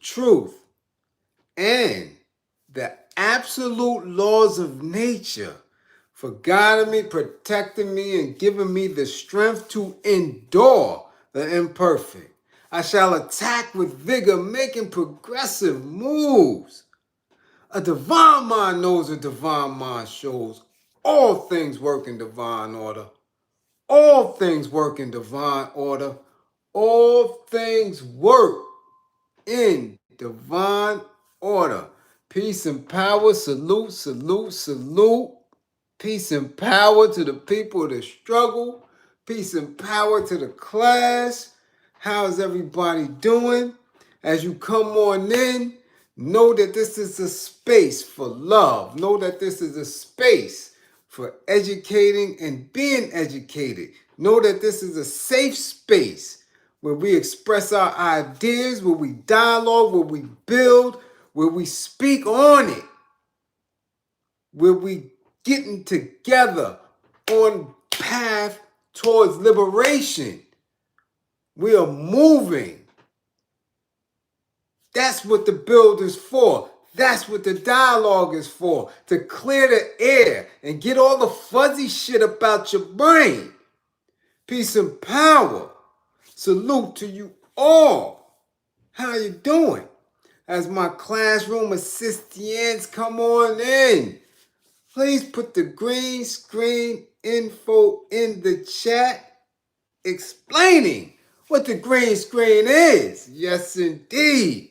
truth, and the absolute laws of nature for guiding me, protecting me, and giving me the strength to endure the imperfect. I shall attack with vigor, making progressive moves. A divine mind knows a divine mind shows. All things work in divine order. All things work in divine order. All things work in divine order. Peace and power. Salute, salute, salute. Peace and power to the people that struggle. Peace and power to the class. How's everybody doing? As you come on in, know that this is a space for love. Know that this is a space for educating and being educated. Know that this is a safe space where we express our ideas, where we dialogue, where we build, where we speak on it, where we getting together on path towards liberation. We are moving. That's what the build is for. That's what the dialogue is for. To clear the air and get all the fuzzy shit about your brain. Peace and power. Salute to you all. How you doing? As my classroom assistants come on in, please put the green screen info in the chat explaining what the green screen is. Yes, indeed.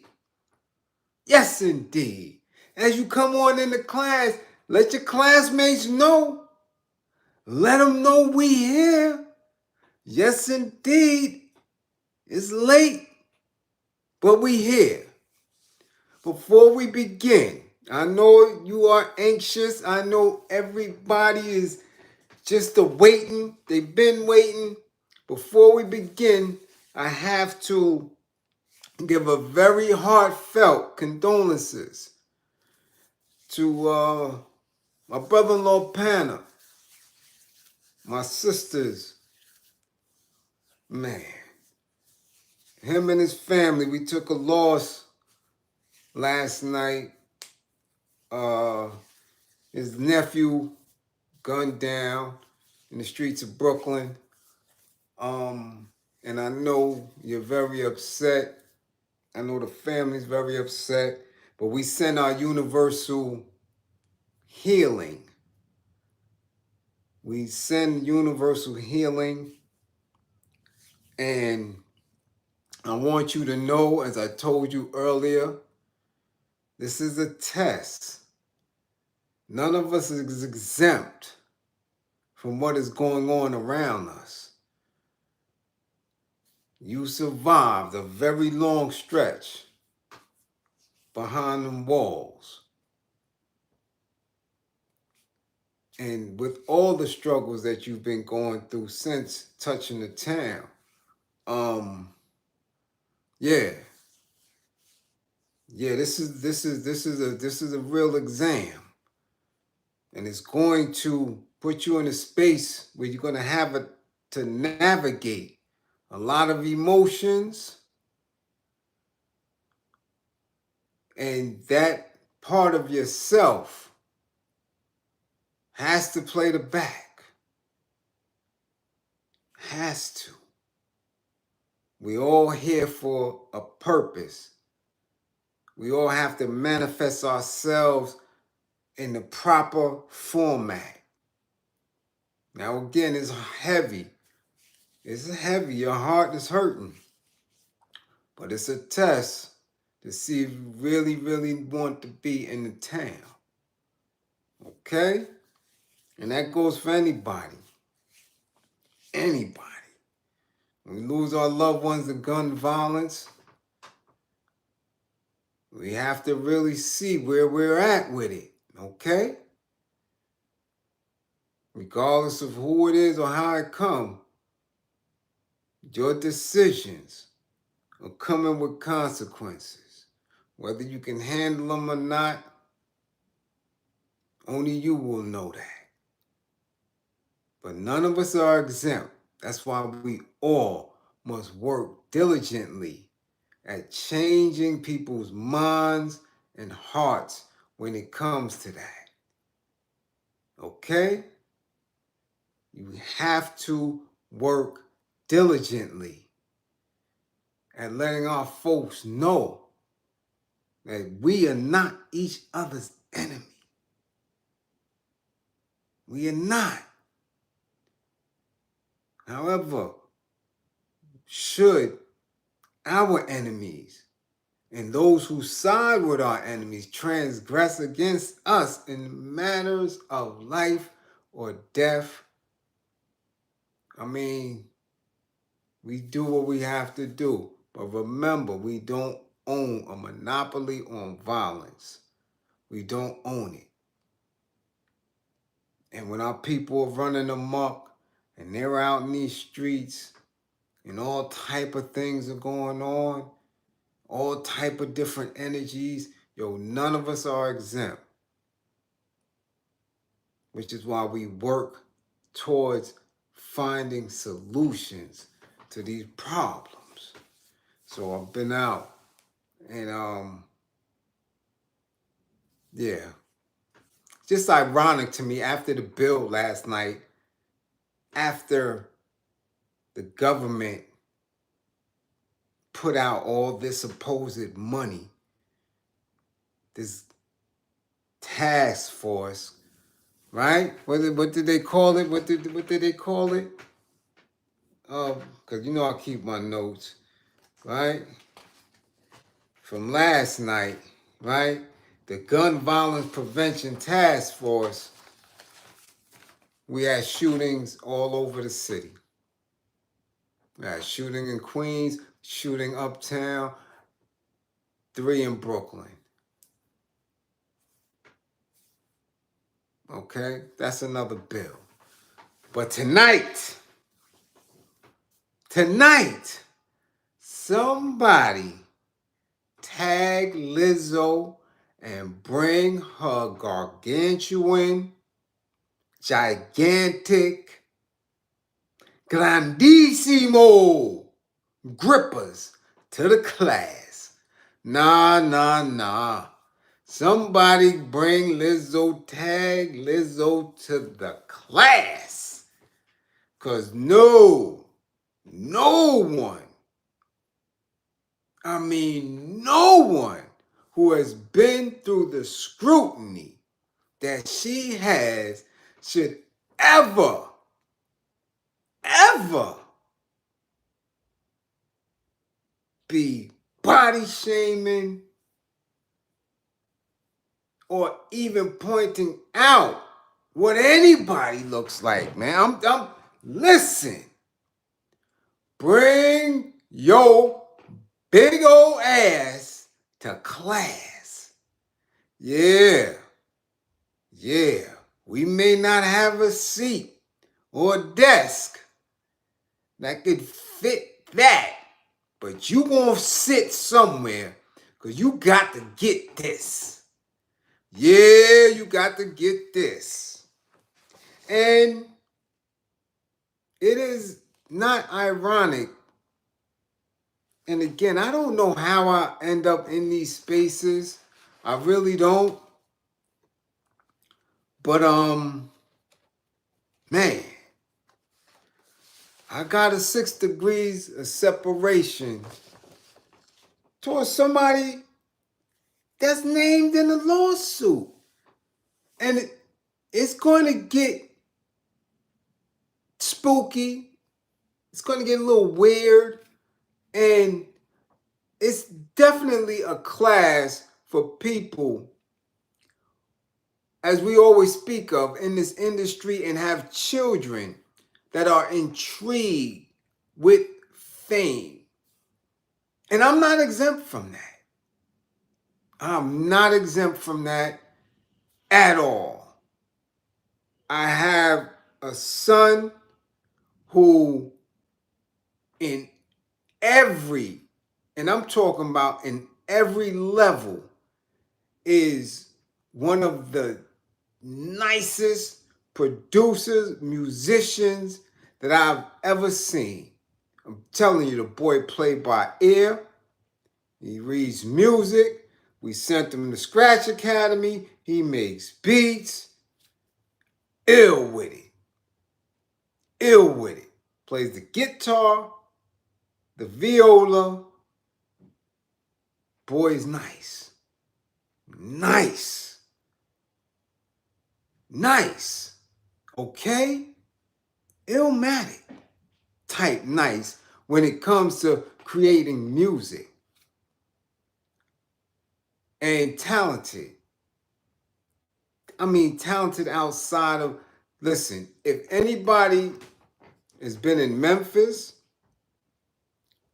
Yes, indeed. As you come on into class, let your classmates know. Let them know we here. Yes, indeed. It's late, but we here. Before we begin, I know you are anxious. I know everybody is just waiting. They've been waiting. Before we begin, I have to give a very heartfelt condolences to my brother-in-law Panna, my sisters. Man, him and his family, we took a loss last night. His nephew gunned down in the streets of Brooklyn. And I know you're very upset. I know the family's very upset. But we send our universal healing. We send universal healing. And I want you to know, as I told you earlier, this is a test. None of us is exempt from what is going on around us. You survived a very long stretch behind them walls. And with all the struggles that you've been going through since touching the town, this is a real exam. And it's going to put you in a space where you're going to have to navigate a lot of emotions. And that part of yourself has to play the back. Has to. We all here for a purpose. We all have to manifest ourselves in the proper format. Now again, it's heavy. It's heavy. Your heart is hurting. But it's a test to see if you really, really want to be in the town. Okay? And that goes for anybody. Anybody. When we lose our loved ones to gun violence, we have to really see where we're at with it. Okay? Regardless of who it is or how it comes, your decisions are coming with consequences. Whether you can handle them or not, only you will know that. But none of us are exempt. That's why we all must work diligently at changing people's minds and hearts when it comes to that. Okay? You have to work diligently at letting our folks know that we are not each other's enemy. We are not. However, should our enemies and those who side with our enemies transgress against us in matters of life or death, I mean, we do what we have to do. But remember, we don't own a monopoly on violence. We don't own it. And when our people are running amok and they're out in these streets and all type of things are going on, all type of different energies, none of us are exempt. Which is why we work towards finding solutions to these problems. So I've been out and yeah. Just ironic to me after the bill last night, after the government put out all this supposed money, this task force, right? What did they call it? What did they call it? Because I keep my notes, right? From last night, right? The Gun Violence Prevention Task Force, we had shootings all over the city. We had shooting in Queens, shooting uptown, 3 in Brooklyn. Okay, that's another bill. But tonight, somebody tag Lizzo and bring her gargantuan, gigantic, grandissimo grippers to the class. Nah. Somebody bring Lizzo, tag Lizzo to the class. Because no one who has been through the scrutiny that she has should ever be body shaming or even pointing out what anybody looks like, man. Listen. Bring your big old ass to class. Yeah. We may not have a seat or a desk that could fit that, but you gonna sit somewhere because you got to get this. Yeah, you got to get this. And it is not ironic. And again, I don't know how I end up in these spaces. I really don't. But man, I got a 6 degrees of separation towards somebody that's named in a lawsuit. And it's going to get spooky. It's going to get a little weird. And it's definitely a class for people, as we always speak of in this industry, and have children that are intrigued with fame. And I'm not exempt from that. I'm not exempt from that at all. I have a son who and I'm talking about in every level, is one of the nicest producers, musicians that I've ever seen. I'm telling you, the boy played by ear. He reads music. We sent him to Scratch Academy. He makes beats. Ill with it. Ill with it. Plays the guitar, the viola. Boy's nice. Nice. Nice. Okay? Illmatic type nice when it comes to creating music. And talented. I mean, talented outside of, listen, if anybody has been in Memphis,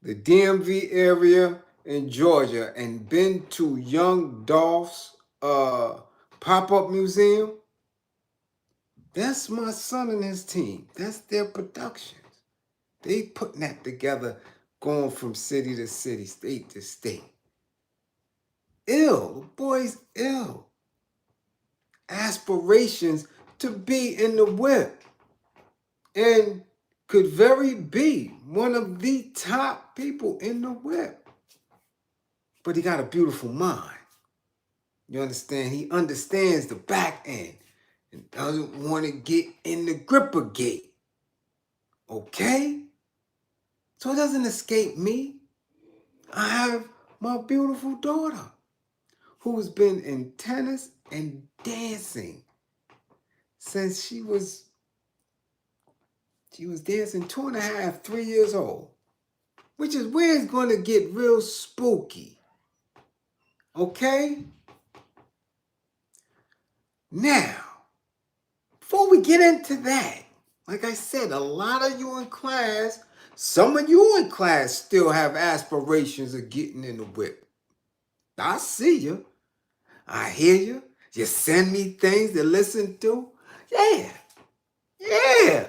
the DMV area in Georgia, and been to Young Dolph's pop-up museum, that's my son and his team. That's their productions. They putting that together, going from city to city, state to state. Ill. The boy's ill. Aspirations to be in the whip. And could very be one of the top people in the whip. But he got a beautiful mind. You understand? He understands the back end and doesn't want to get in the gripper gate. Okay? So it doesn't escape me. I have my beautiful daughter who has been in tennis and dancing since she was dancing 2.5, 3 years old, which is where it's going to get real spooky. Okay? Now, before we get into that, like I said, a lot of you in class, some of you in class still have aspirations of getting in the whip. I see you. I hear you. You send me things to listen to. Yeah. Yeah.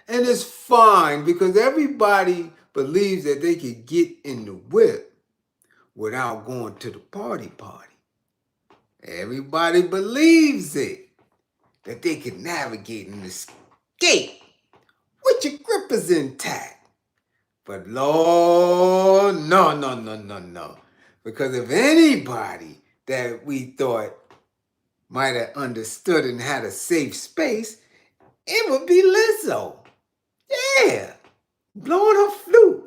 And it's fine because everybody believes that they could get in the whip without going to the party. Everybody believes it, that they can navigate and escape with your grippers intact. But Lord, no. Because if anybody that we thought might have understood and had a safe space, it would be Lizzo. Yeah. Blowing her flute.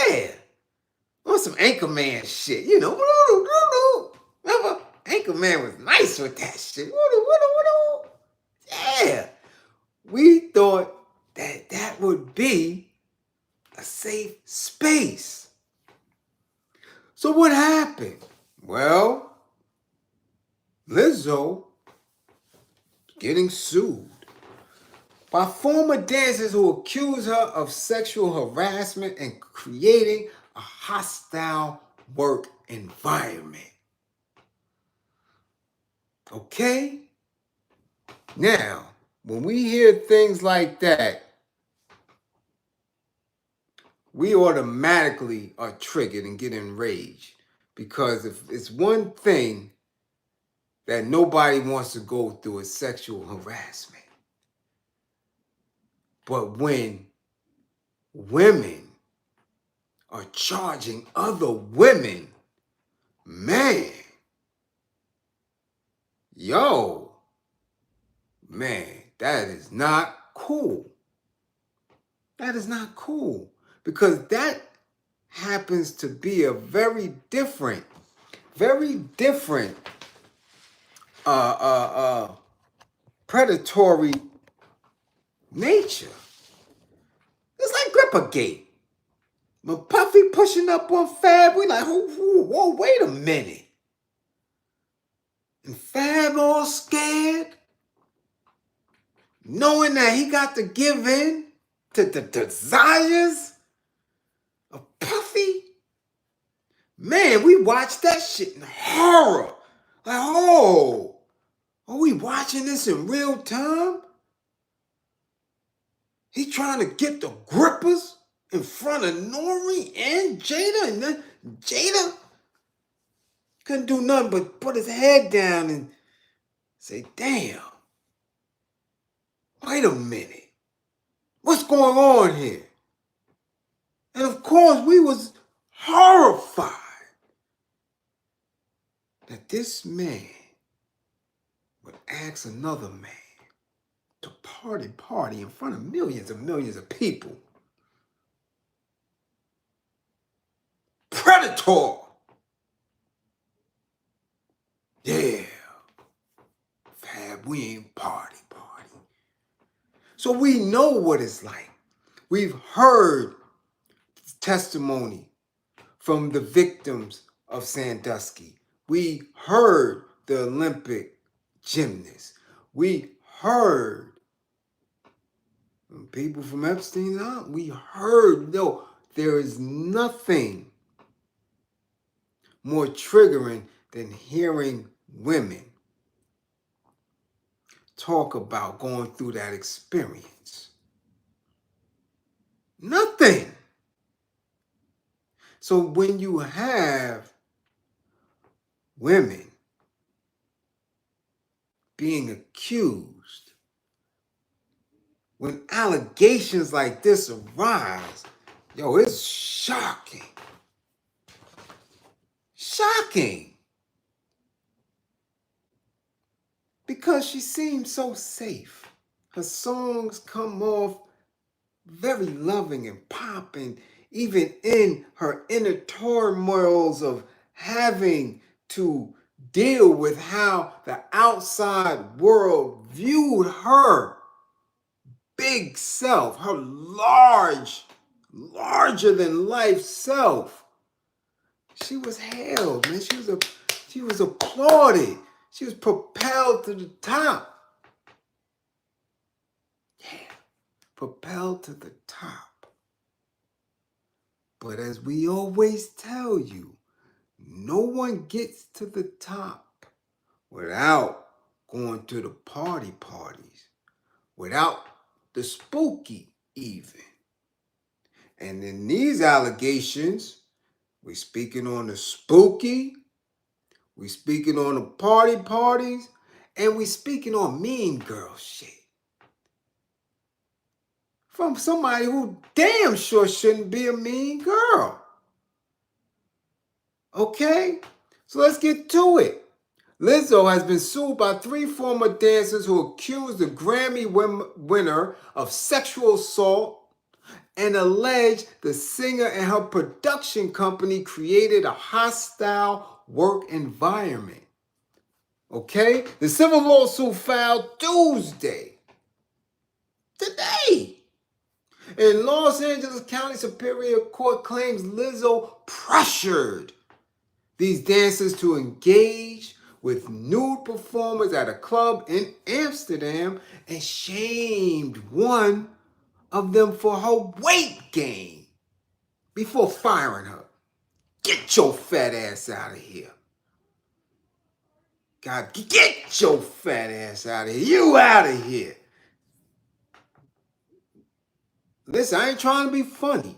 Yeah. On some Anchorman shit, you know. Remember? Anchorman was nice with that shit. Yeah. We thought that would be a safe space. So what happened? Well, Lizzo getting sued by former dancers who accuse her of sexual harassment and creating a hostile work environment. Okay? Now, when we hear things like that, we automatically are triggered and get enraged. Because if it's one thing that nobody wants to go through is sexual harassment. But when women are charging other women, man, that is not cool. That is not cool. Because that happens to be a very different predatory nature. It's like Grippergate. When Puffy pushing up on Fab, we like, whoa, wait a minute. And Fab all scared, knowing that he got to give in to the desires of Puffy. Man, we watched that shit in horror. Like, oh, are we watching this in real time? He trying to get the grippers in front of Nori and Jada, and then Jada couldn't do nothing but put his head down and say, damn, wait a minute. What's going on here? And of course, we was horrified that this man would ask another man to party in front of millions and millions of people. Predator. Yeah. Fab, we ain't party. So we know what it's like. We've heard testimony from the victims of Sandusky. We heard the Olympic gymnasts. We heard people from Epstein's Island. We heard, no, there is nothing more triggering than hearing women talk about going through that experience. Nothing. So when you have women being accused, when allegations like this arise, yo, it's shocking. Shocking. Because she seems so safe. Her songs come off very loving and popping, even in her inner turmoils of having to deal with how the outside world viewed her big self, her larger than life self. She was hailed, man. She was applauded. She was propelled to the top. Yeah, propelled to the top. But as we always tell you, no one gets to the top without going to the parties, without the spooky even. And in these allegations, we speaking on the spooky, we speaking on the parties, and we speaking on mean girl shit. From somebody who damn sure shouldn't be a mean girl. Okay? So let's get to it. Lizzo has been sued by 3 former dancers who accused the Grammy winner of sexual assault and alleged the singer and her production company created a hostile work environment. Okay? The civil lawsuit filed Tuesday. Today. In Los Angeles County Superior Court claims Lizzo pressured these dancers to engage with nude performers at a club in Amsterdam and shamed one of them for her weight gain before firing her. Get your fat ass out of here. God, get your fat ass out of here. You out of here. Listen, I ain't trying to be funny.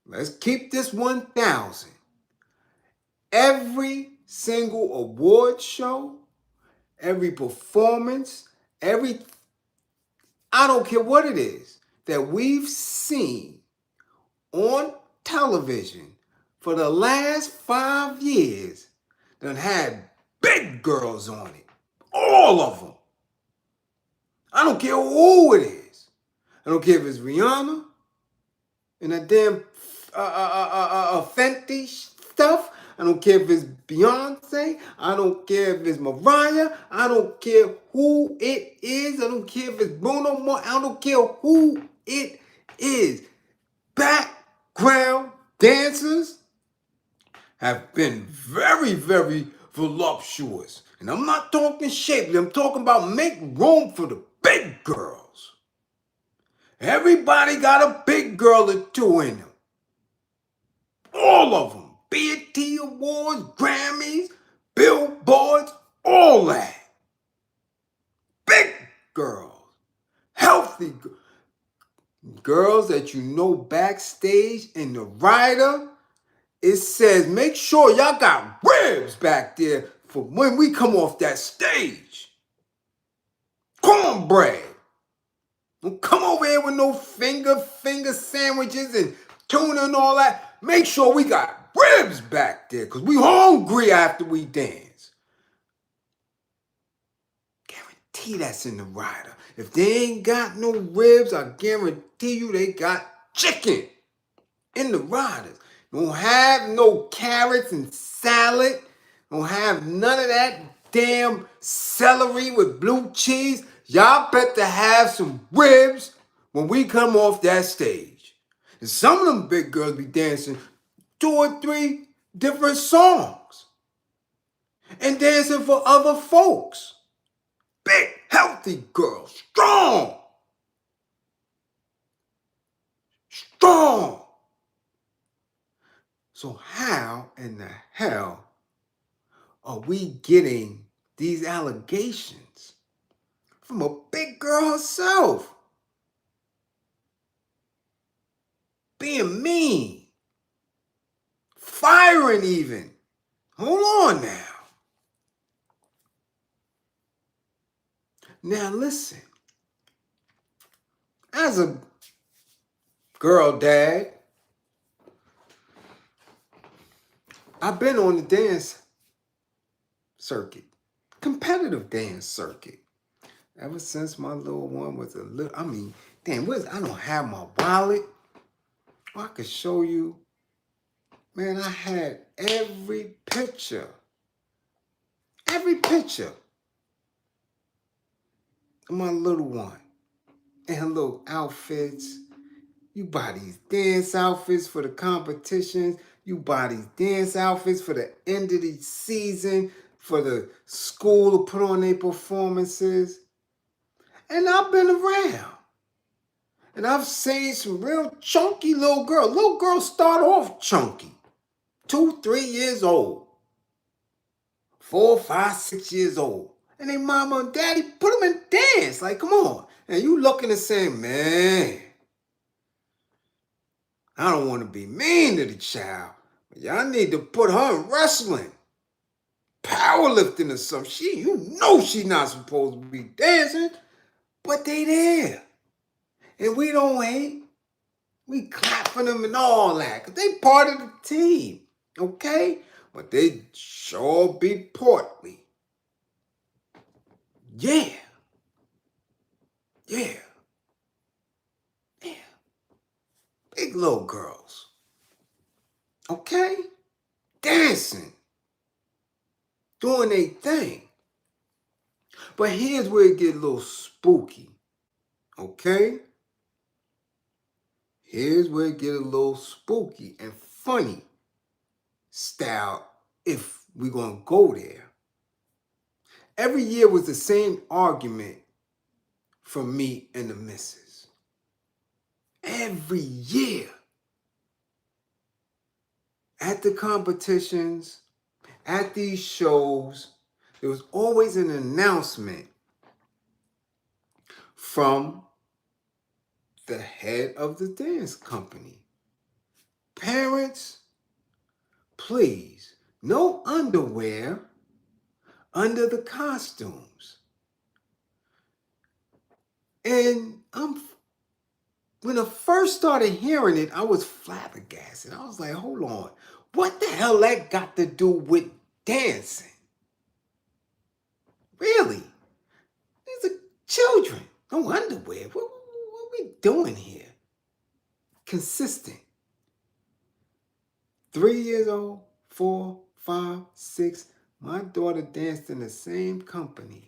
Let's keep this 1,000. Every single award show, every performance, I don't care what it is that we've seen on television for the last 5 years that had big girls on it. All of them. I don't care who it is. I don't care if it's Rihanna and that damn Fenty stuff. I don't care if it's Beyonce. I don't care if it's Mariah. I don't care who it is. I don't care if it's Bruno Mars. I don't care who it is. Background dancers have been very, very voluptuous. And I'm not talking shapely. I'm talking about make room for the big girls. Everybody got a big girl or two in them. All of them. BET Awards, Grammys, Billboards, all that. Big girls. Healthy girls that you know backstage in the rider. It says, make sure y'all got ribs back there for when we come off that stage. Cornbread. Don't come over here with no finger sandwiches and tuna and all that. Make sure we got ribs back there because we hungry after we dance. Guarantee that's in the rider. If they ain't got no ribs, I guarantee you they got chicken in the riders. Don't have no carrots and salad. Don't have none of that damn celery with blue cheese. Y'all better have some ribs when we come off that stage. And some of them big girls be dancing 2 or 3 different songs and dancing for other folks. Big, healthy girls, strong. Strong. So how in the hell are we getting these allegations from a big girl herself? Being mean, firing even. Hold on now. Now listen, as a girl dad, I've been on the dance circuit, competitive dance circuit, ever since my little one was a little, I don't have my wallet. I could show you, man, I had every picture of my little one and her little outfits. You buy these dance outfits for the competitions. You buy these dance outfits for the end of the season, for the school to put on their performances. And I've been around. And I've seen some real chunky little girls. Little girls start off chunky. 2, 3 years old. 4, 5, 6 years old. And they mama and daddy put them in dance. Like, come on. And you looking and saying, man, I don't want to be mean to the child, but y'all need to put her in wrestling, powerlifting or something. You know she not supposed to be dancing, but they there. And we don't hate. We clap for them and all that, because they part of the team, okay? But they sure be portly. Yeah. Big little girls. Okay? Dancing. Doing their thing. But here's where it get a little spooky. Okay? Here's where it get a little spooky and funny style if we're going to go there. Every year was the same argument from me and the missus. Every year. At the competitions, at these shows, there was always an announcement from the head of the dance company. Parents, please, no underwear under the costumes. And when I first started hearing it, I was flabbergasted. I was like, hold on. What the hell that got to do with dancing? Really? These are children. No underwear. What are we doing here? Consistent. 3 years old, 4, 5, 6. My daughter danced in the same company.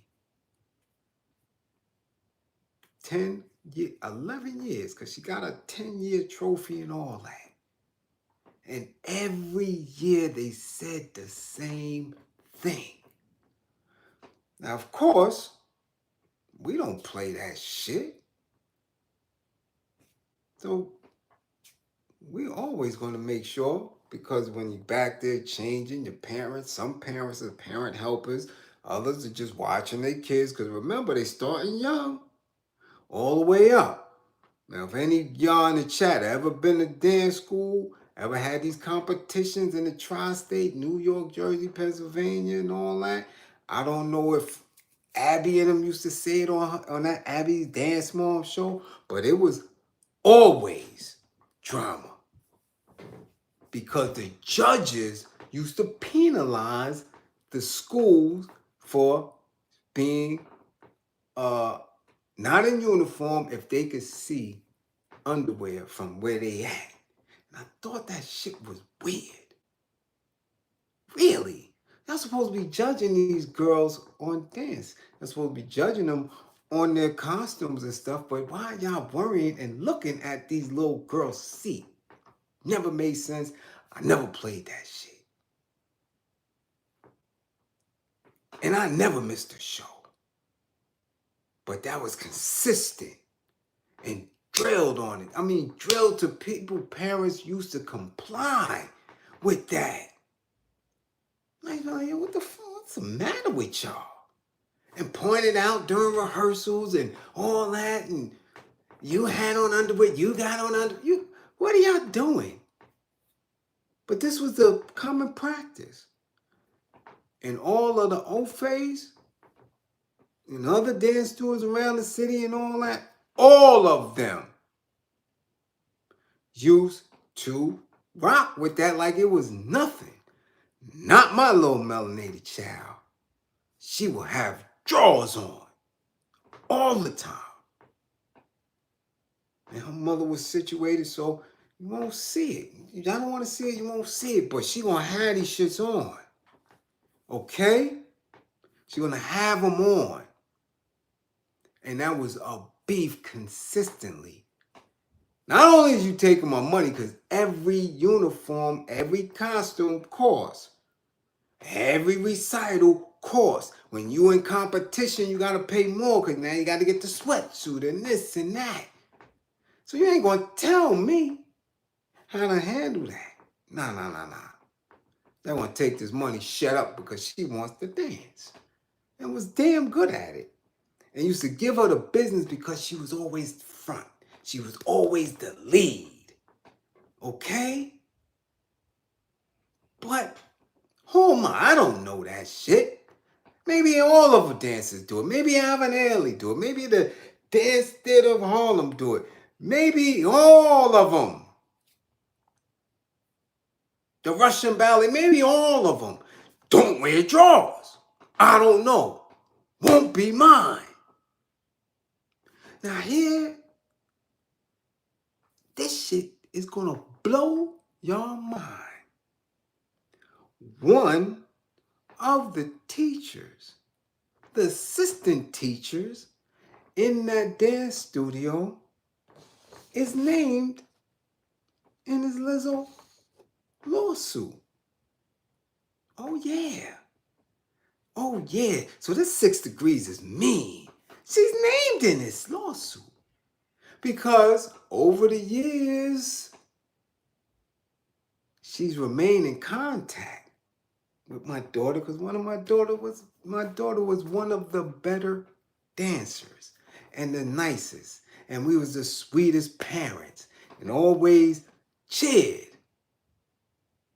11 years, because she got a 10-year trophy and all that. And every year they said the same thing. Now, of course, we don't play that shit. So we always going to make sure, because when you're back there changing, your parents, some parents are parent helpers, others are just watching their kids, because remember, they starting young, all the way up. Now, if any of y'all in the chat ever been to dance school, ever had these competitions in the tri-state, New York, Jersey, Pennsylvania, and all that, I don't know if Abby and them used to say it on that Abby's Dance Mom show, but it was always drama because the judges used to penalize the schools for being not in uniform if they could see underwear from where they at. And I thought that shit was weird. Really? Y'all supposed to be judging these girls on dance. You're supposed to be judging them on their costumes and stuff, but why y'all worrying and looking at these little girls' feet? Never made sense. I never played that shit. And I never missed a show. But that was consistent and drilled on it. I mean, drilled to people, parents used to comply with that. Like, what the fuck? What's the matter with y'all? And pointed out during rehearsals and all that, and you had on underwear, you got on underwear. What are y'all doing? But this was the common practice. And all of the OFAs and other dance stores around the city and all that, all of them used to rock with that like it was nothing. Not my little melanated child. She will have drawers on all the time. And her mother was situated so you won't see it. Y'all don't want to see it, you won't see it. But she gonna have these shits on. Okay? She gonna have them on. And that was a beef consistently. Not only is you taking my money, because every uniform, every costume costs. Every recital costs. When you in competition, you got to pay more because now you got to get the sweatsuit and this and that. So you ain't going to tell me how to handle that. Nah. They want to take this money, shut up, because she wants to dance. And was damn good at it. And used to give her the business because she was always the front. She was always the lead. Okay? But who am I? I don't know that shit. Maybe all of the dancers do it. Maybe Alvin Ailey do it. Maybe the Dance Theater of Harlem do it. Maybe all of them. The Russian Ballet, maybe all of them. Don't wear drawers. I don't know. Won't be mine. Now here, this shit is gonna blow your mind. One of the teachers, the assistant teachers in that dance studio is named in his Lizzo lawsuit. Oh yeah. So this 6 degrees is mean. She's named in this lawsuit. Because over the years, she's remained in contact with my daughter because my daughter was one of the better dancers and the nicest. And we was the sweetest parents and always cheered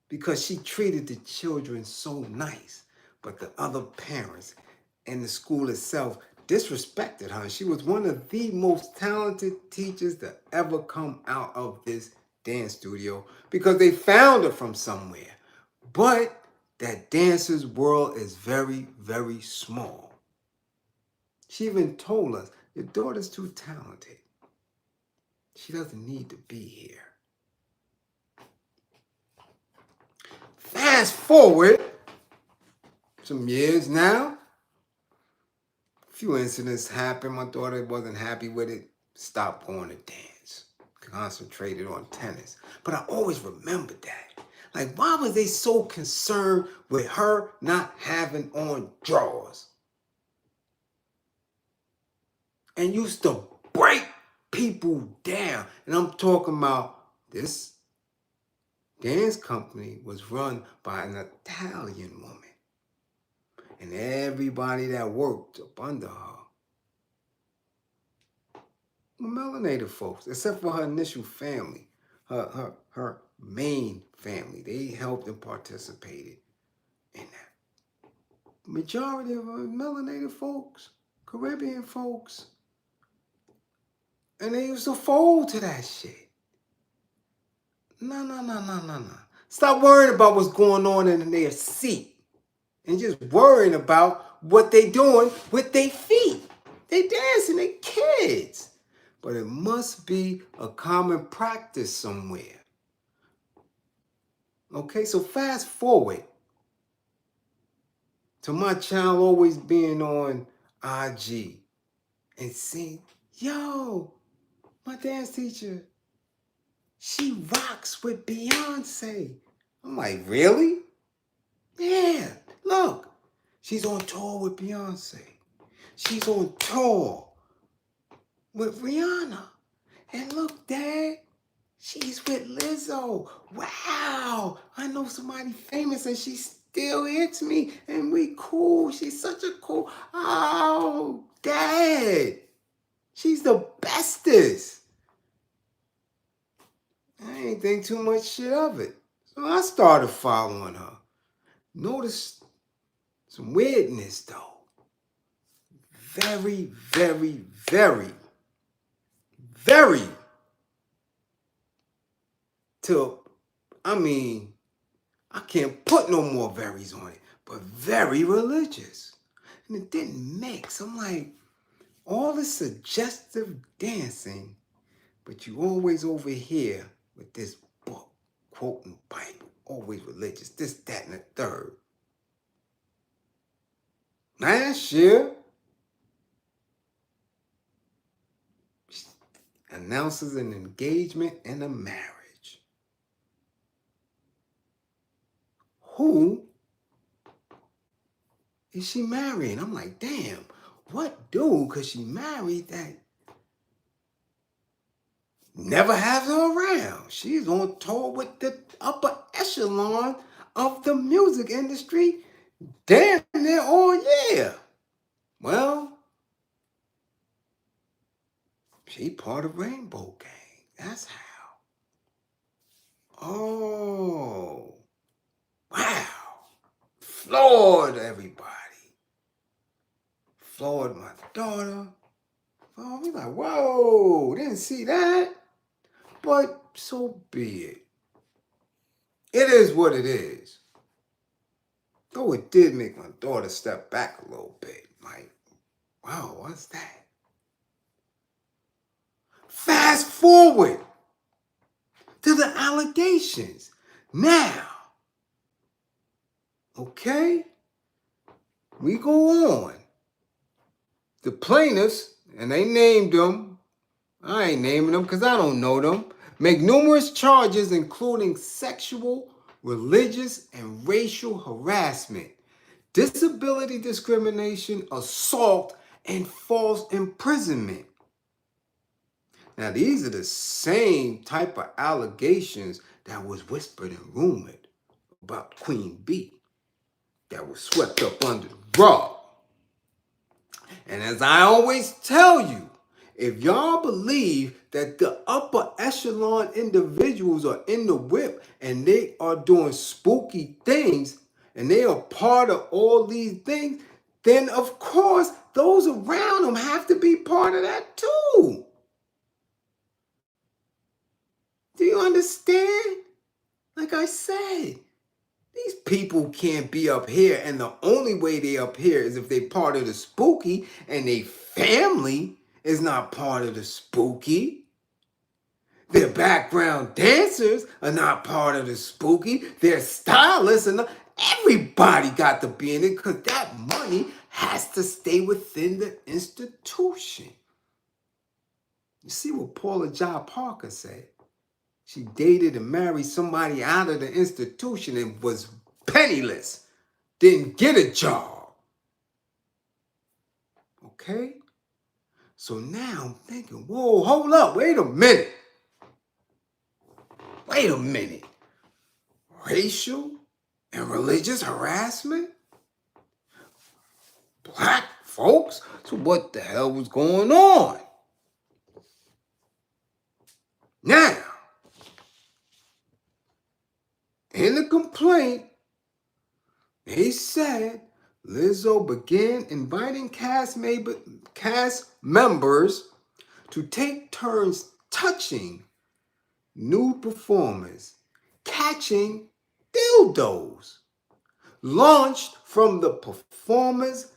because she treated the children so nice. But the other parents and the school itself disrespected her. She was one of the most talented teachers to ever come out of this dance studio because they found her from somewhere. But that dancer's world is very, very small. She even told us, your daughter's too talented. She doesn't need to be here. Fast forward some years now. A few incidents happened. My daughter wasn't happy with it. Stopped going to dance. Concentrated on tennis. But I always remembered that. Like, why was they so concerned with her not having on drawers? And used to break people down. And I'm talking about this dance company was run by an Italian woman. And everybody that worked up under her were melanated folks, except for her initial family, her main family. They helped and participated in that. majority of melanated folks, Caribbean folks, and they used to fold to that shit. No. Stop worrying about what's going on in their seat and just worrying about what they doing with their feet. They dancing, they kids. But it must be a common practice somewhere. Okay, so fast forward to my child always being on IG and saying, yo, my dance teacher, she rocks with Beyonce. I'm like, really? Yeah, look, she's on tour with Beyonce. She's on tour with Rihanna. And look, Dad, she's with Lizzo. Wow, I know somebody famous and she still hits me and we cool. She's such a cool, oh, Dad, she's the bestest. I ain't think too much shit of it. So I started following her. Notice some weirdness though. Very, till, I can't put no more berries on it, but very religious. And it didn't mix. I'm like, all this suggestive dancing, but you always over here with this book, quoting Bible, always religious, this, that, and the third. Last year, announces an engagement and a marriage. Who is she marrying? I'm like, damn, what dude could she marry that never has her around? She's on tour with the upper echelon of the music industry damn near all year. Well, she part of Rainbow Gang. That's how. Oh, wow. Floored everybody. Floored my daughter. Oh, we like, whoa, didn't see that. But so be it. It is what it is. Though it did make my daughter step back a little bit. Like, wow, what's that? Fast forward to the allegations. Now, okay, we go on. The plaintiffs, and they named them, I ain't naming them because I don't know them, make numerous charges including sexual, religious, and racial harassment, disability discrimination, assault, and false imprisonment. Now, these are the same type of allegations that was whispered and rumored about Queen Bee that was swept up under the rug. And as I always tell you, if y'all believe that the upper echelon individuals are in the whip and they are doing spooky things and they are part of all these things, then of course those around them have to be part of that too. Do you understand? Like I said, these people can't be up here, and the only way they up here is if they part of the spooky and they family is not part of the spooky. Their background dancers are not part of the spooky. Their stylists and everybody got to be in it because that money has to stay within the institution. You see what Paula Jai Parker said? She dated and married somebody out of the institution and was penniless. Didn't get a job. Okay? So now I'm thinking, whoa, hold up, wait a minute. Wait a minute. Racial and religious harassment? Black folks? So what the hell was going on? Now, in the complaint, they said Lizzo began inviting cast members to take turns touching nude performers, catching dildos launched from the performers'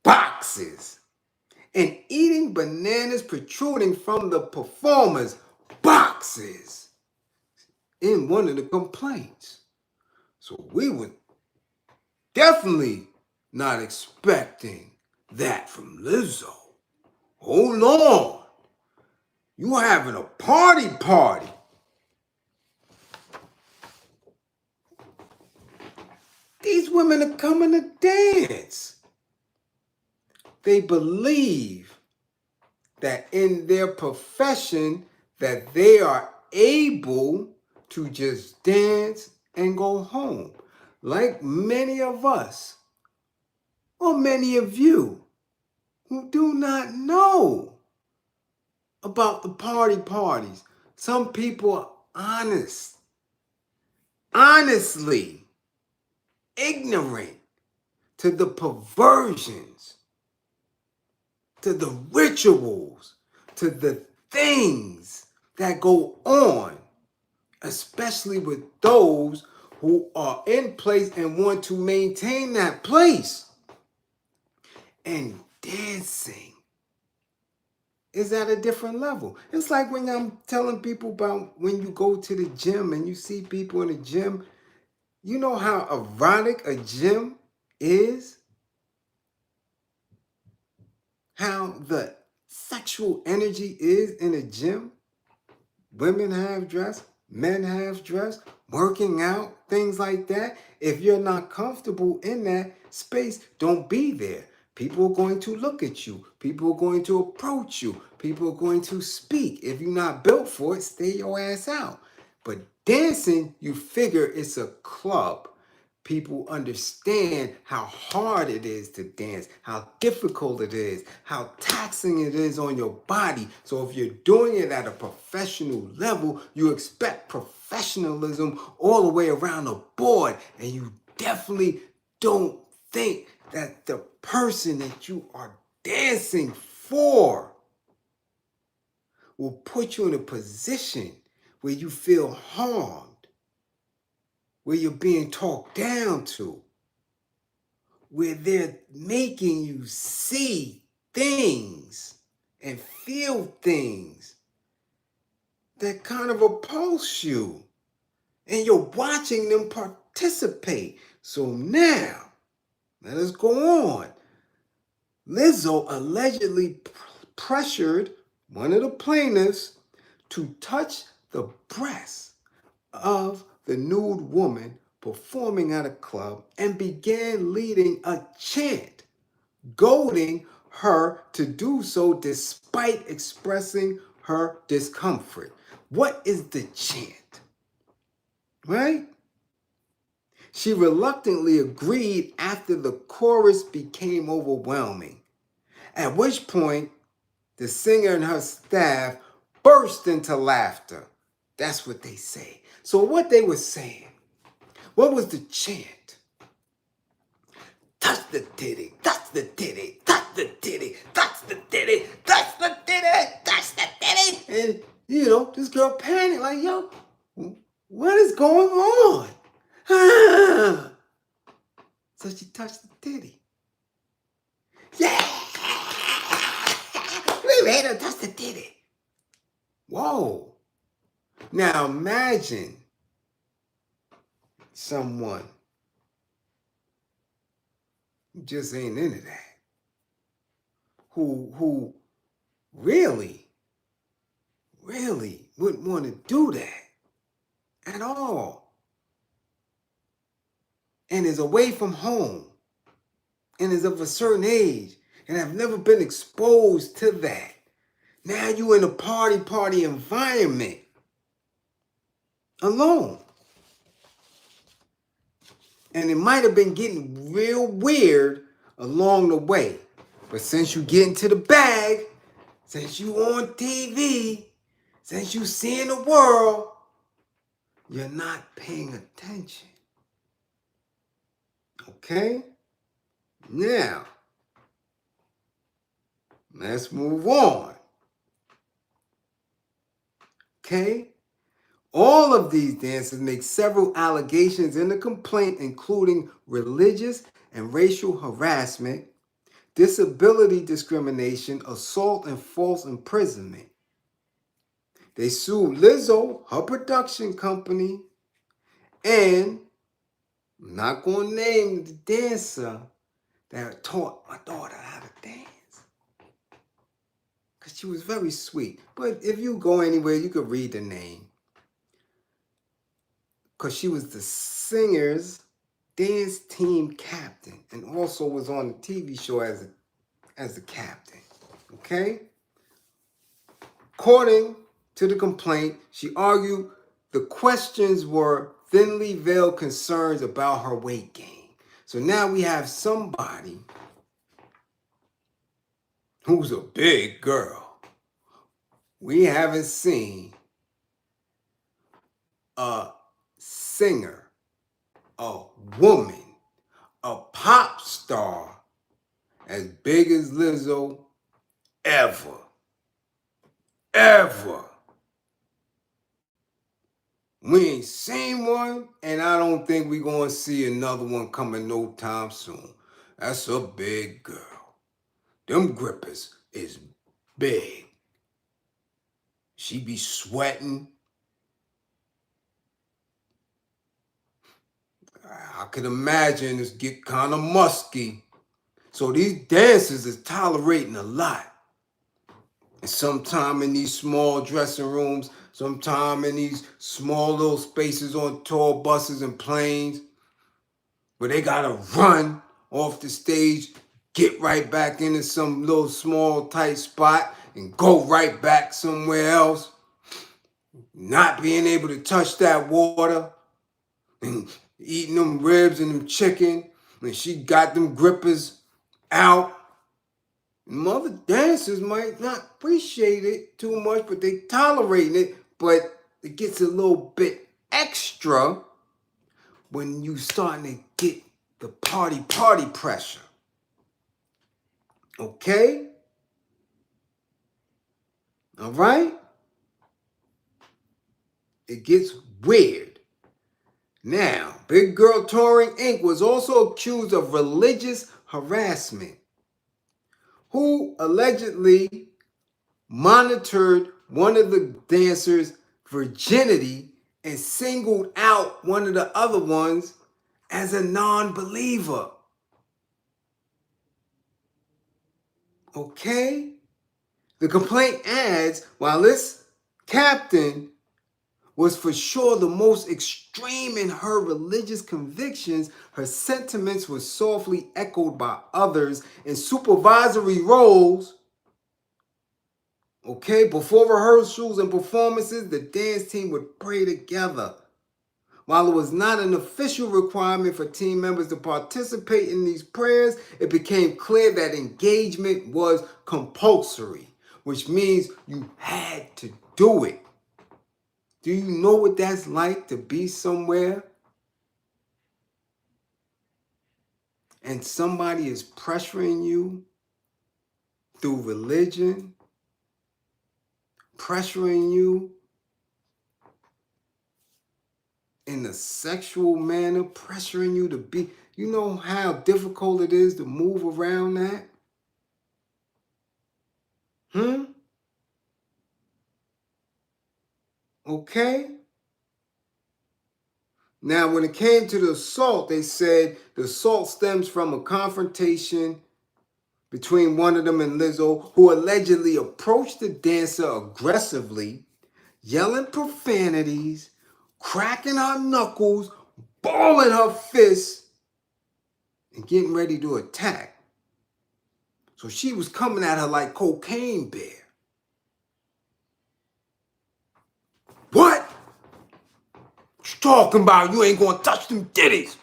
boxes, and eating bananas protruding from the performers' boxes in one of the complaints. So we were definitely not expecting that from Lizzo. Hold on. You having a party. These women are coming to dance. They believe that in their profession that they are able to just dance and go home. Like many of us, or many of you, who do not know about the parties. Some people are honestly ignorant to the perversions, to the rituals, to the things that go on, especially with those who are in place and want to maintain that place. And dancing is at a different level. It's like when I'm telling people about when you go to the gym and you see people in the gym, you know how erotic a gym is? How the sexual energy is in a gym? Women have dress, men have dress, working out, things like that. If you're not comfortable in that space, don't be there. People are going to look at you. People are going to approach you. People are going to speak. If you're not built for it, stay your ass out. But dancing, you figure it's a club. People understand how hard it is to dance, how difficult it is, how taxing it is on your body. So if you're doing it at a professional level, you expect professionalism all the way around the board. And you definitely don't think that the person that you are dancing for will put you in a position where you feel harmed, where you're being talked down to, where they're making you see things and feel things that kind of repulse you. And you're watching them participate. So now, let us go on. Lizzo allegedly pressured one of the plaintiffs to touch the breasts of the nude woman performing at a club and began leading a chant, goading her to do so despite expressing her discomfort. What is the chant? Right? She reluctantly agreed after the chorus became overwhelming, at which point the singer and her staff burst into laughter. That's what they say. So what they were saying, what was the chant? Touch the titty, touch the titty, touch the titty, touch the titty, touch the titty, touch the titty. And, this girl panicked like, yo, what is going on? So she touched the titty. Yeah! We made her touch the titty. Whoa. Now imagine someone who just ain't into that. Who really wouldn't want to do that at all. And is away from home. And is of a certain age. And have never been exposed to that. Now you in a party environment. Alone. And it might have been getting real weird along the way. But since you get into the bag, since you on TV, since you seeing the world, you're not paying attention. Okay? Now, let's move on. Okay? All of these dancers make several allegations in the complaint, including religious and racial harassment, disability discrimination, assault, and false imprisonment. They sued Lizzo, her production company, and I'm not going to name the dancer that taught my daughter how to dance. Because she was very sweet. But if you go anywhere, you could read the name. Because she was the singer's dance team captain and also was on the TV show as the captain. Okay? According to the complaint, she argued the questions were thinly veiled concerns about her weight gain. So now we have somebody who's a big girl. We haven't seen a singer, a woman, a pop star as big as Lizzo ever. Ever. We ain't seen one, and I don't think we're going to see another one coming no time soon. That's a big girl. Them grippers is big. She be sweating. I could imagine it's get kind of musky. So these dancers is tolerating a lot. And sometime in these small dressing rooms, sometime in these small little spaces on tour buses and planes, where they gotta run off the stage, get right back into some little small tight spot and go right back somewhere else, not being able to touch that water and eating them ribs and them chicken, and she got them grippers out. Mother dancers might not appreciate it too much, but they tolerating it, but it gets a little bit extra when you starting to get the party pressure. Okay? All right? It gets weird. Now, Big Girl Touring Inc. was also accused of religious harassment, who allegedly monitored one of the dancers' virginity and singled out one of the other ones as a non-believer. Okay? The complaint adds, while this captain was for sure the most extreme in her religious convictions, her sentiments were softly echoed by others in supervisory roles. Okay, before rehearsals and performances, the dance team would pray together. While it was not an official requirement for team members to participate in these prayers, it became clear that engagement was compulsory, which means you had to do it. Do you know what that's like to be somewhere and somebody is pressuring you through religion, pressuring you in a sexual manner, pressuring you to be, you know how difficult it is to move around that? Okay? Now, when it came to the assault, they said the assault stems from a confrontation between one of them and Lizzo, who allegedly approached the dancer aggressively, yelling profanities, cracking her knuckles, balling her fists, and getting ready to attack. So she was coming at her like Cocaine Bear. What? What you talking about? You ain't gonna touch them titties.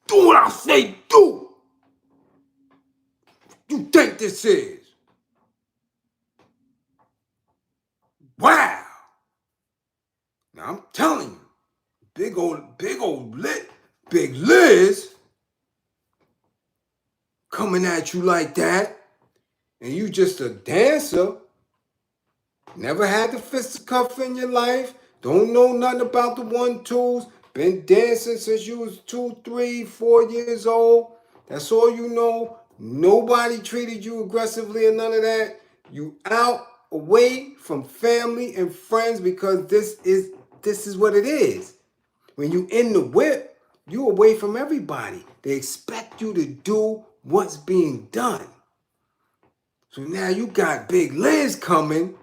Do what I say do. You think this is? Wow. Now I'm telling you, big Liz coming at you like that, and you just a dancer, never had the fisticuff in your life, don't know nothing about the 1-2s, been dancing since you was 2, 3, 4 years old. That's all you know. Nobody treated you aggressively or none of that. You out away from family and friends because this is what it is. When you in the whip, you away from everybody. They expect you to do what's being done. So now you got Big Liz coming.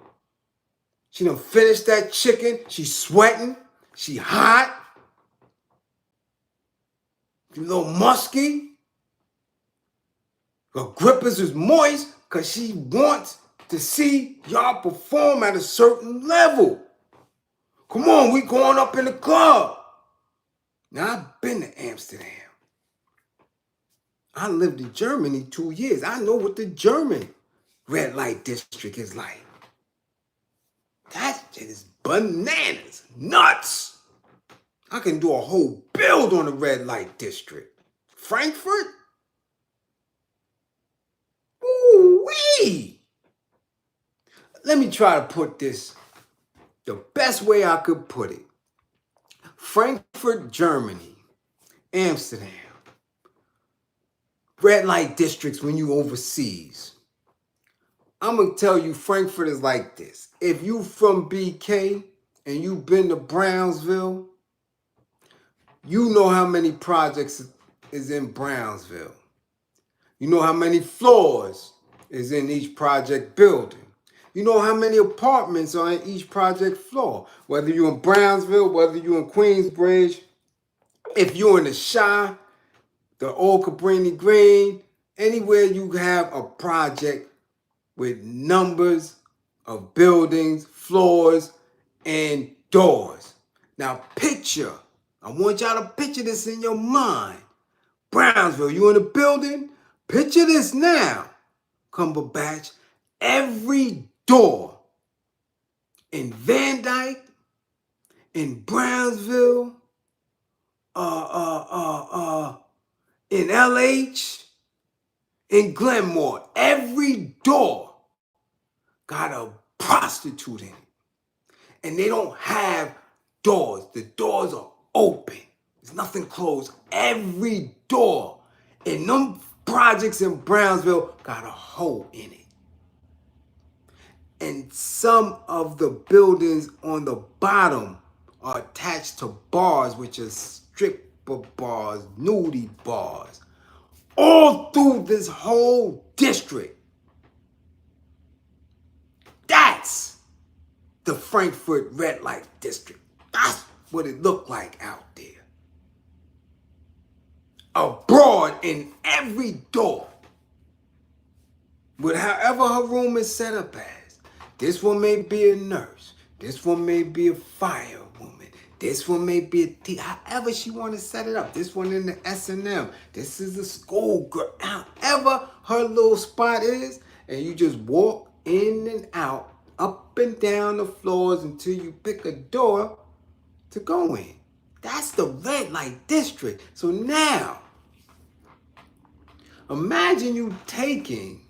She done finished that chicken. She's sweating. She hot. She a little musky. Her grippers is moist because she wants to see y'all perform at a certain level. Come on, we going up in the club. Now, I've been to Amsterdam. I lived in Germany 2 years. I know what the German red light district is like. That shit is bananas, nuts. I can do a whole build on the red light district. Frankfurt? Ooh-wee. Let me try to put this the best way I could put it. Frankfurt, Germany, Amsterdam. Red light districts when you overseas. I'm going to tell you Frankfurt is like this. If you from BK and you been to Brownsville, you know how many projects is in Brownsville. You know how many floors is in each project building. You know how many apartments are in each project floor. Whether you're in Brownsville, whether you're in Queensbridge, if you're in the Shire, the Old Cabrini Green, anywhere you have a project with numbers of buildings, floors, and doors. Now picture, I want y'all to picture this in your mind. Brownsville, you in a building? Picture this now, Cumberbatch. Every door in Van Dyke, in Brownsville, in LH, in Glenmore, every door got a prostitute in it. And they don't have doors. The doors are open. There's nothing closed. Every door in them projects in Brownsville got a hole in it. And some of the buildings on the bottom are attached to bars, which are stripper bars, nudie bars, all through this whole district. That's the Frankfurt red light district. That's what it looked like out there. Abroad in every door, with however her room is set up as. This one may be a nurse. This one may be a firewoman. This one may be a however she want to set it up. This one in the S&M. This is a schoolgirl. However her little spot is, and you just walk in and out, up and down the floors until you pick a door to go in. That's the red light district. So now, imagine you taking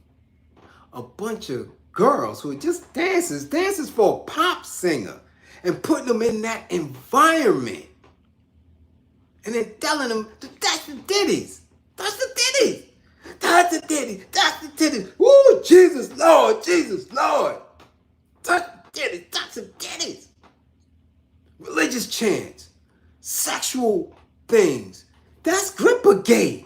a bunch of girls who are just dancers for a pop singer, and putting them in that environment. And then telling them, that's the titties. That's the titties. That's the titties. That's the titties. Woo, Jesus, Lord, Jesus, Lord. That's the titties. That's the titties. Religious chants. Sexual things. That's Grippergate.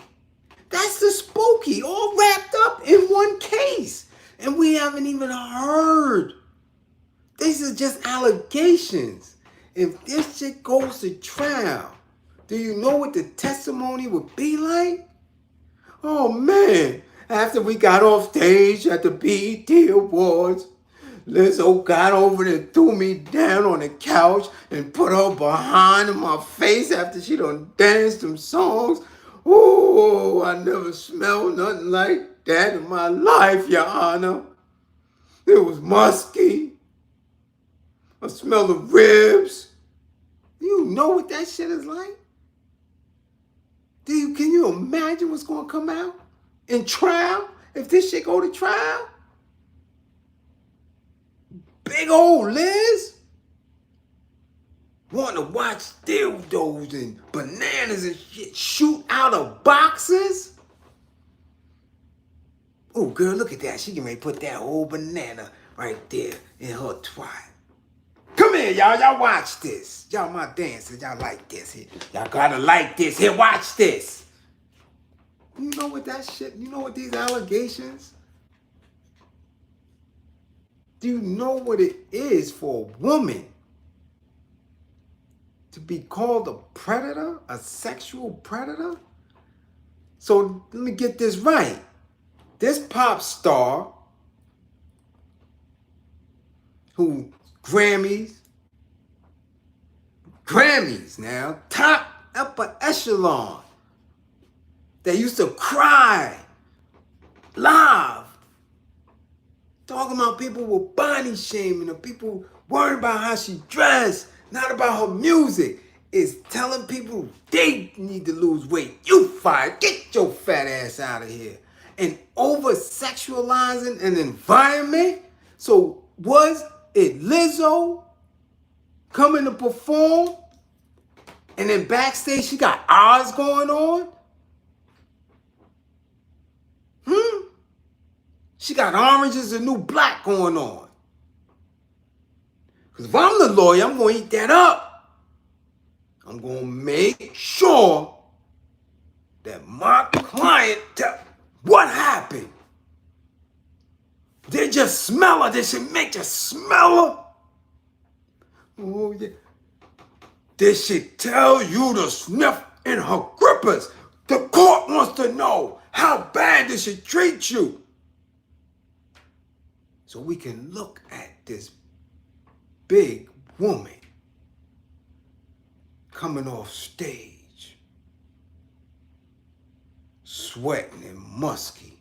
That's the spooky, all wrapped up in one case. And we haven't even heard. These are just allegations. If this shit goes to trial, do you know what the testimony would be like? Oh man, after we got off stage at the BET Awards, Lizzo got over there, threw me down on the couch and put her behind in my face after she done danced them songs. Ooh, I never smelled nothing like that in my life, Your Honor. It was musky. I smell the ribs. Do you know what that shit is like? Can you imagine what's going to come out? in trial, if this shit go to trial, big old Liz want to watch dildos and bananas and shit shoot out of boxes. Oh, girl, look at that. She can put that whole banana right there in her twat. Come here, y'all. Y'all watch this. Y'all my dancers. Y'all like this. Y'all gotta like this. Here, watch this. You know what that shit, you know what these allegations? Do you know what it is for a woman to be called a predator, a sexual predator? So let me get this right. This pop star who Grammys now, top upper echelon, that used to cry live, talking about people with body shaming or people worried about how she dressed, not about her music, is telling people they need to lose weight. You fired. Get your fat ass out of here. And over-sexualizing an environment. So was it Lizzo coming to perform and then backstage she got Oz going on? She got Orange is the New Black going on. Because if I'm the lawyer, I'm going to eat that up. I'm going to make sure that my client, what happened? They just smell her. They should make you smell her. Oh, yeah. They should tell you to sniff in her grippers. The court wants to know how bad they should treat you. So we can look at this big woman coming off stage, sweating and musky.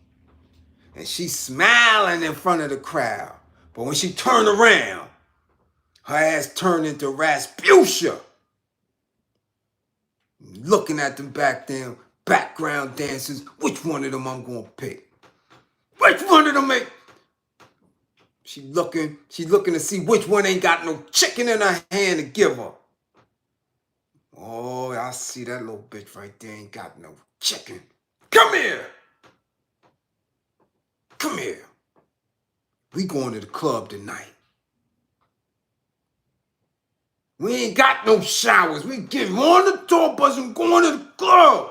And she's smiling in front of the crowd. But when she turned around, her ass turned into Rasputia. Looking at them background dancers, which one of them I'm gonna pick? Which one of them ain't? She's looking to see which one ain't got no chicken in her hand to give her. Oh, I see that little bitch right there ain't got no chicken. Come here. Come here. We going to the club tonight. We ain't got no showers. We getting on the tour bus and going to the club.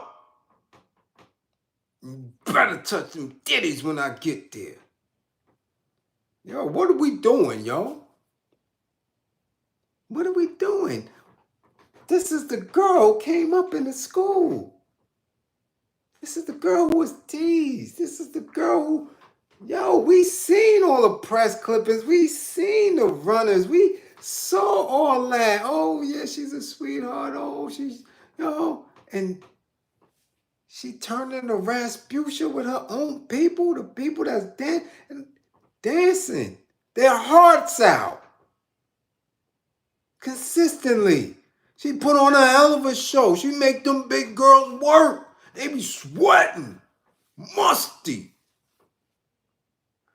You better touch them titties when I get there. Yo, what are we doing, yo? What are we doing? This is the girl who came up in the school. This is the girl who was teased. This is the girl who, yo, we seen all the press clippings. We seen the runners. We saw all that. Oh, yeah, she's a sweetheart. Oh, she's, yo. And she turned into Rasputia with her own people, the people that's dancing their hearts out consistently. She put on a hell of a show. She make them big girls work. They be sweating, musty.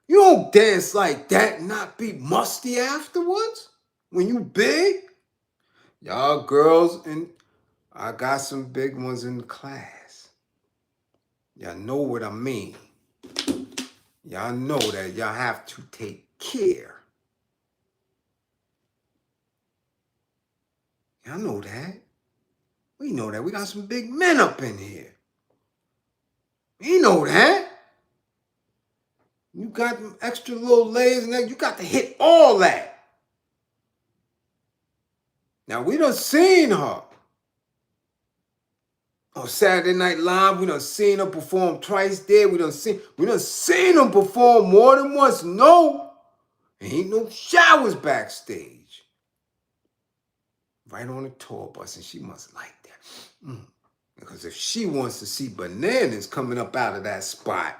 You don't dance like that and not be musty afterwards when you big. Y'all girls, and I got some big ones in the class. Y'all know what I mean. Y'all know that y'all have to take care. Y'all know that. We know that. We got some big men up in here. We know that. You got them extra little legs and that. You got to hit all that. Now, we done seen her on Saturday Night Live. We done seen her perform twice there. We done seen her perform more than once. No, ain't no showers backstage. Right on the tour bus, and she must like that. Because if she wants to see bananas coming up out of that spot,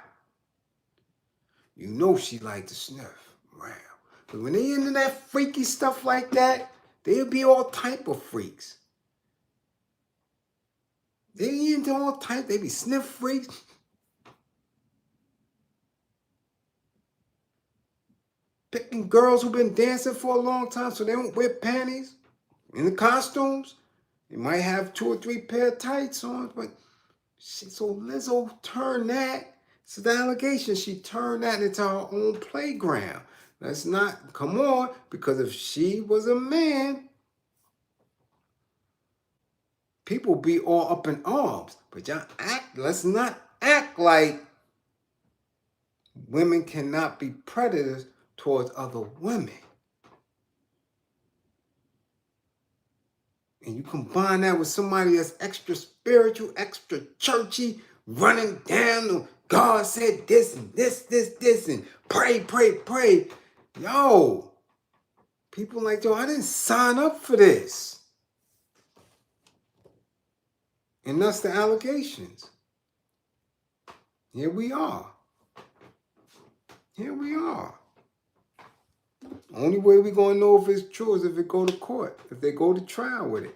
you know she like to sniff around. But when they into that freaky stuff like that, they'll be all type of freaks. They into all type, they be sniff freaks. picking girls who've been dancing for a long time so they don't wear panties in the costumes. They might have 2 or 3 pair of tights on, but so Lizzo turned that. It's the allegation. She turned that into her own playground. Let's not, come on, because if she was a man, people be all up in arms. But let's not act like women cannot be predators towards other women. And you combine that with somebody that's extra spiritual, extra churchy, running down, God said this and this, and pray, pray, pray. Yo, people like, yo, I didn't sign up for this. And that's the allegations. Here we are. Here we are. Only way we're going to know if it's true is if it go to court, if they go to trial with it.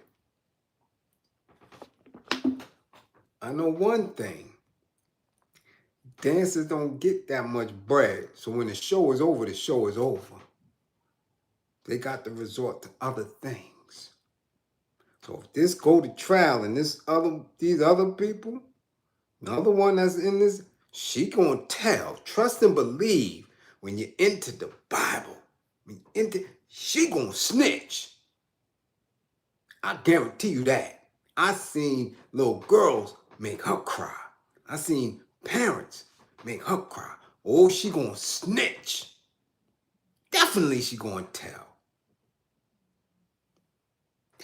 I know one thing. Dancers don't get that much bread. So when the show is over, the show is over. They got to resort to other things. So if this go to trial and these other people, the other one that's in this, she gonna tell. Trust and believe when you're into the Bible. She gonna snitch. I guarantee you that. I seen little girls make her cry. I seen parents make her cry. Oh, she gonna snitch. Definitely she gonna tell.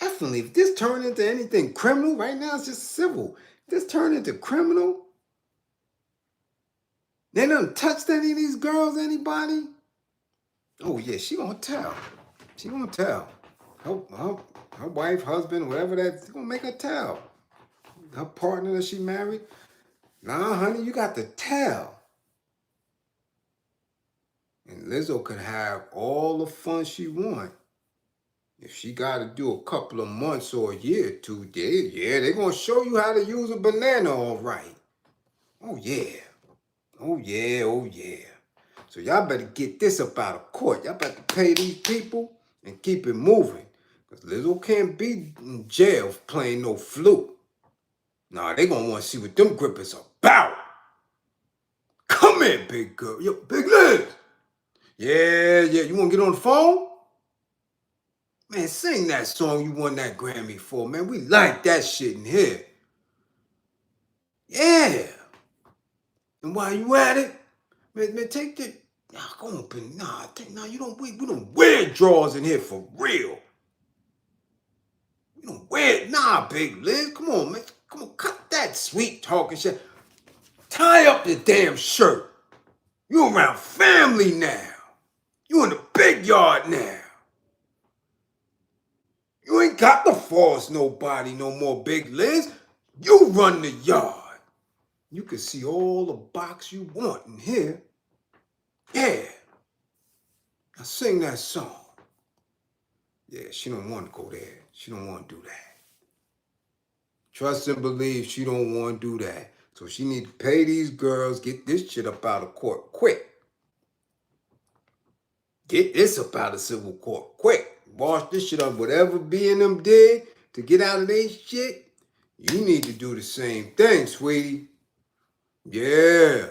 Definitely. If this turned into anything criminal, right now it's just civil. If this turned into criminal, they done touched any of these girls, anybody? Oh yeah, she gonna tell. She gonna tell. Her wife, husband, whatever that, gonna make her tell. Her partner that she married. Nah, honey, you got to tell. And Lizzo could have all the fun she want. If she got to do a couple of months or a year or two, they're going to show you how to use a banana all right. Oh, yeah. Oh, yeah. Oh, yeah. So y'all better get this up out of court. Y'all better pay these people and keep it moving. Because Lizzo can't be in jail playing no flute. Nah, they going to want to see what them grippers about. Come here, big girl. Yo, Big Liz. Yeah. You want to get on the phone? Man, sing that song you won that Grammy for, man. We like that shit in here. Yeah. And while you at it, man, take the... Nah, go on, you don't... We don't wear drawers in here for real. You don't wear... Nah, Big Liz. Come on, man. Come on, cut that sweet talking shit. Tie up the damn shirt. You around family now. You in the big yard now. You ain't got to force nobody no more, Big Liz. You run the yard. You can see all the box you want in here. Yeah. Now sing that song. Yeah, she don't want to go there. She don't want to do that. Trust and believe she don't want to do that. So she need to pay these girls, get this shit up out of court quick. Get this up out of civil court quick. Wash this shit up. Whatever B&M did to get out of their shit, you need to do the same thing, sweetie. Yeah.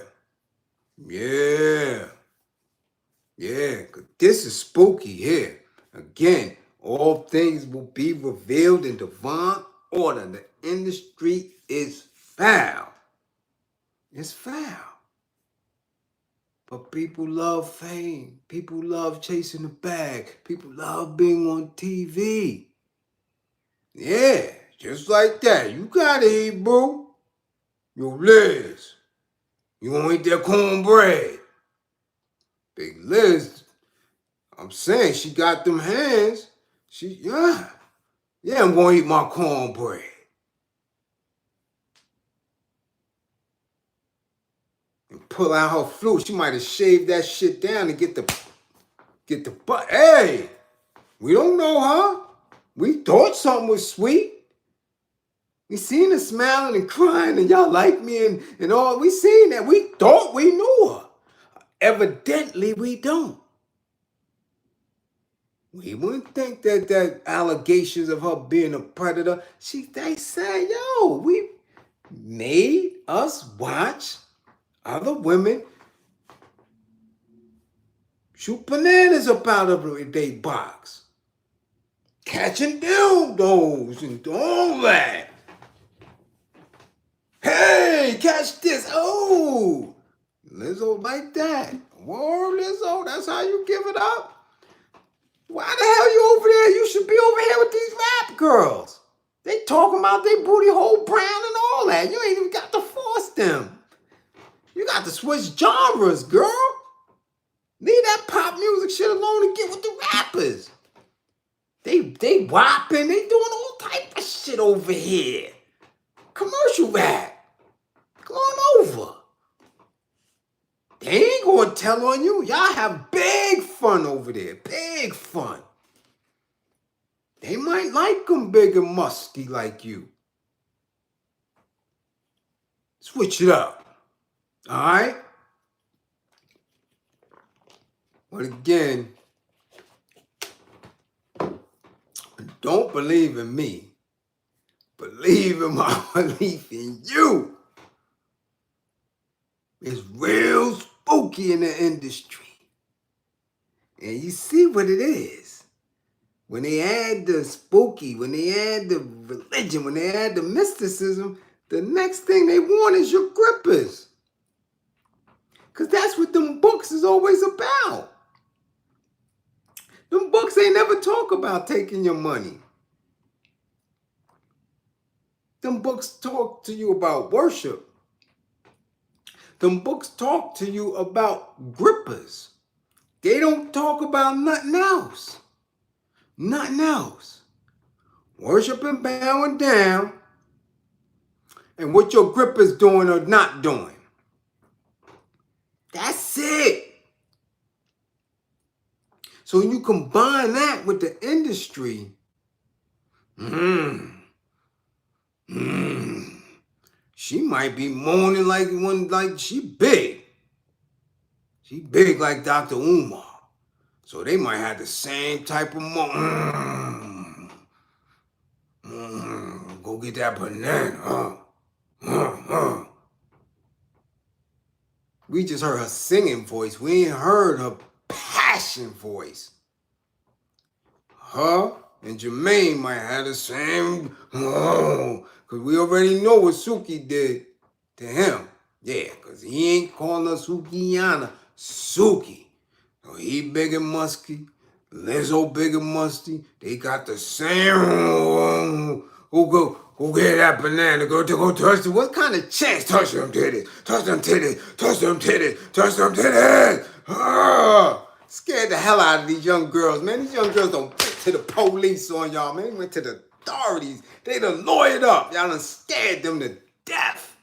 Cause this is spooky here. Again, all things will be revealed in divine order. The industry is foul. It's foul. But people love fame. People love chasing the bag. People love being on TV. Yeah, just like that. You gotta eat, boo. Yo, Liz, you gonna eat that cornbread? Big Liz, I'm saying she got them hands. Yeah, I'm gonna eat my cornbread. And pull out her flute. She might have shaved that shit down to get the butt. Hey, we don't know her. We thought something was sweet. We seen her smiling and crying and y'all like me and all. We seen that. We thought we knew her. Evidently, we don't. We wouldn't think that allegations of her being a predator. They said, yo, we made us watch other women shoot bananas up out of their box. Catching dildos and all that. Hey, catch this. Oh, Lizzo like that. Whoa, Lizzo, that's how you give it up? Why the hell you over there? You should be over here with these rap girls. They talking about their booty hole brown and all that. You ain't even got to force them. You got to switch genres, girl. Leave that pop music shit alone and get with the rappers. They whopping, they doing all type of shit over here. Commercial rap. Come on over. They ain't gonna tell on you. Y'all have big fun over there. Big fun. They might like them big and musty like you. Switch it up. All right? But again, don't believe in me. Believe in my belief in you. It's real spooky in the industry. And you see what it is. When they add the spooky, when they add the religion, when they add the mysticism, the next thing they want is your grippers. Because that's what them books is always about. Them books ain't never talk about taking your money. Them books talk to you about worship. Them books talk to you about grippers. They don't talk about nothing else. Nothing else. Worshiping, bowing down, and what your grippers doing or not doing. That's it. So when you combine that with the industry, she might be moaning like she big. She big like Dr. Umar. So they might have the same type of moan. Go get that banana. We just heard her singing voice. We ain't heard her passion voice. Her and Jermaine might have the same, because we already know what Suki did to him. Yeah, because he ain't calling her Sukiana. Suki. So he big and musky. Lizzo big and musty. They got the same, go get that banana, go touch it. What kind of chance? Touch them titties, touch them titties, touch them titties, touch them titties. Scared the hell out of these young girls, man. These young girls don't get to the police on y'all, man. They went to the authorities. They done lawyered up. Y'all done scared them to death.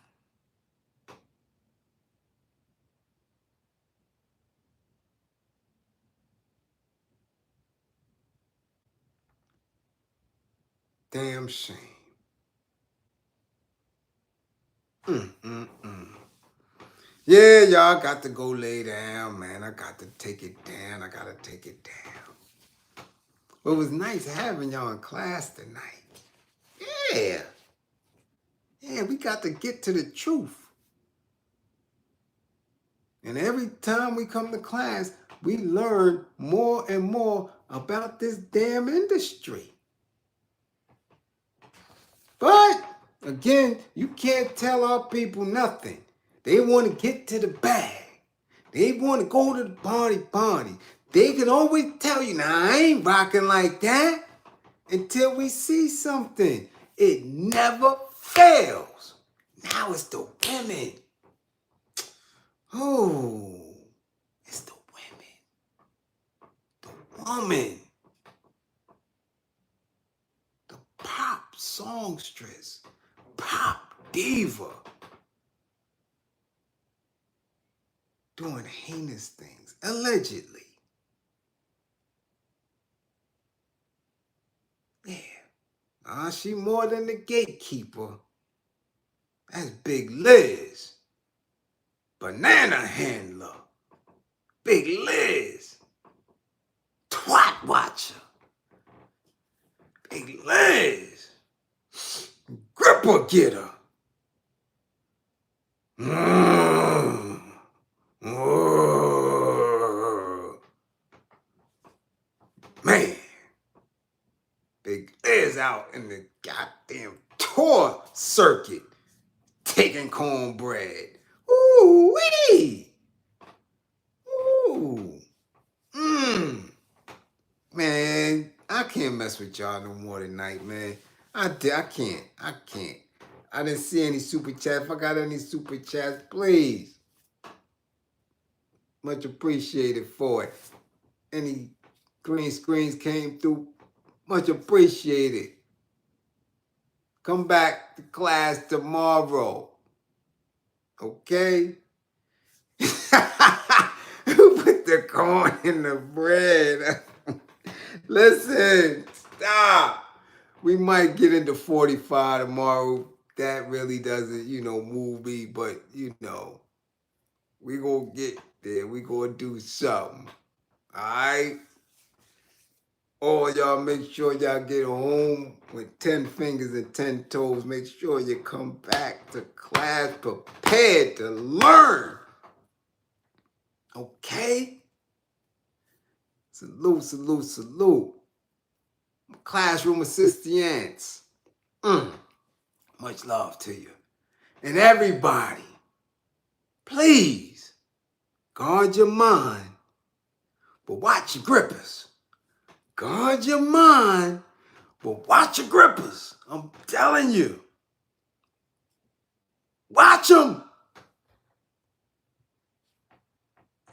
Damn shame. Yeah, y'all got to go lay down, man. I got to take it down. I got to take it down. Well, it was nice having y'all in class tonight. Yeah. Yeah, we got to get to the truth. And every time we come to class, we learn more and more about this damn industry. But, again, you can't tell our people nothing. They want to get to the bag. They want to go to the party. They can always tell you, nah, I ain't rocking like that, until we see something. It never fails. Now it's the women. Oh, it's the women. The woman. The pop songstress. Pop diva. Doing heinous things, allegedly. Yeah. She more than the gatekeeper. That's Big Liz. Banana handler. Big Liz. Twat watcher. Hey, Liz. Gripper getter. Man, Big Liz out in the goddamn tour circuit taking cornbread. Ooh wee! Ooh. Man, I can't mess with y'all no more tonight, man. I can't. I didn't see any super chats. If I got any super chats, please. Much appreciated for it. Any green screens came through, much appreciated. Come back to class tomorrow. Okay? Who put the corn in the bread? Listen, stop. We might get into 45 tomorrow. That really doesn't, move me, but, we gonna get there. We gonna do something. All right? All y'all make sure y'all get home with 10 fingers and 10 toes. Make sure you come back to class prepared to learn. Okay? Salute, salute, salute. Classroom assistants. Much love to you. And everybody, please guard your mind, but watch your grippers. Guard your mind, but watch your grippers. I'm telling you. Watch them.